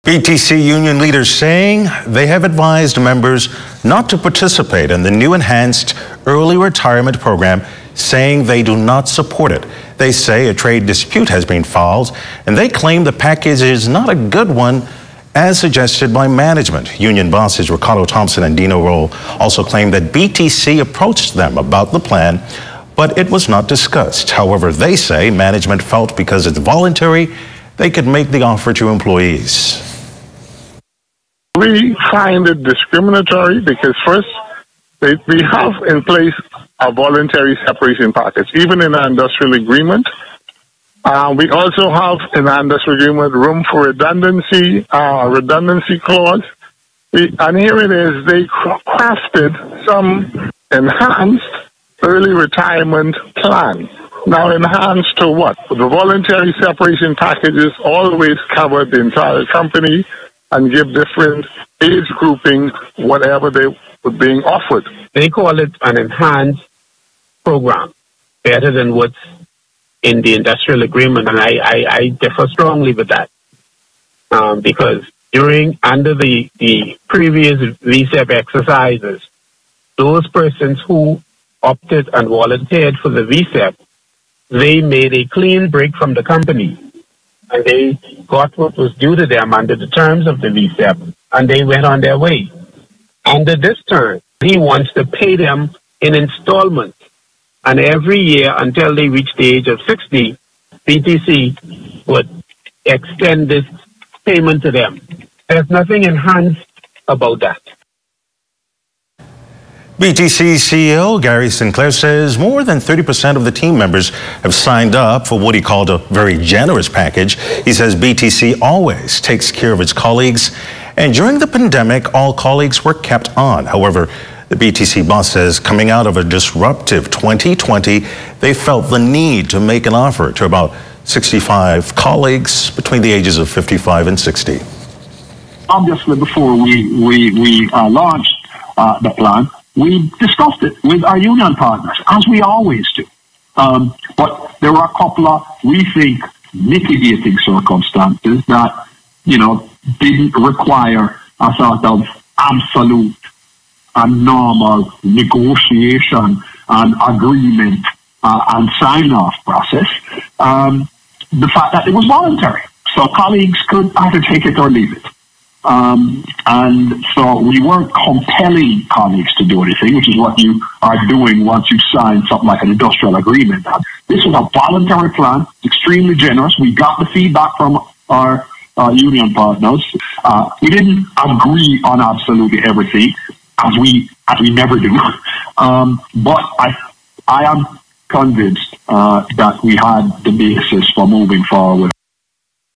BTC union leaders saying they have advised members not to participate in the new enhanced early retirement program, saying they do not support it. They say a trade dispute has been filed, and they claim the package is not a good one, as suggested by management. Union bosses Ricardo Thompson and Dino Roll also claim that BTC approached them about the plan, but it was not discussed. However, they say management felt because it's voluntary, they could make the offer to employees. We find it discriminatory because first, we have in place a voluntary separation package, even in our industrial agreement. We also have in our industrial agreement room for redundancy clause. And here it is, they crafted some enhanced early retirement plan. Now, enhanced to what? The voluntary separation packages always cover the entire company and give different age grouping, whatever they were being offered. They call it an enhanced program, better than what's in the industrial agreement, and I differ strongly with that. Because under the previous VSEP exercises, those persons who opted and volunteered for the VSEP, they made a clean break from the company. And they got what was due to them under the terms of the VSEP, and they went on their way. Under this term, he wants to pay them in installments. And every year until they reach the age of 60, BTC would extend this payment to them. There's nothing enhanced about that. BTC CEO Gary Sinclair says more than 30% of the team members have signed up for what he called a very generous package. He says BTC always takes care of its colleagues, and during the pandemic, all colleagues were kept on. However, the BTC boss says coming out of a disruptive 2020, they felt the need to make an offer to about 65 colleagues between the ages of 55 and 60. Obviously, before we launched the plan, we discussed it with our union partners, as we always do. But there were a couple of, we think, mitigating circumstances that, didn't require a sort of absolute and normal negotiation and agreement and sign-off process. The fact that it was voluntary, so colleagues could either take it or leave it. And so we weren't compelling colleagues to do anything, which is what you are doing once you sign something like an industrial agreement. This was a voluntary plan, extremely generous. We got the feedback from our union partners. We didn't agree on absolutely everything, as we never do. But I am convinced that we had the basis for moving forward.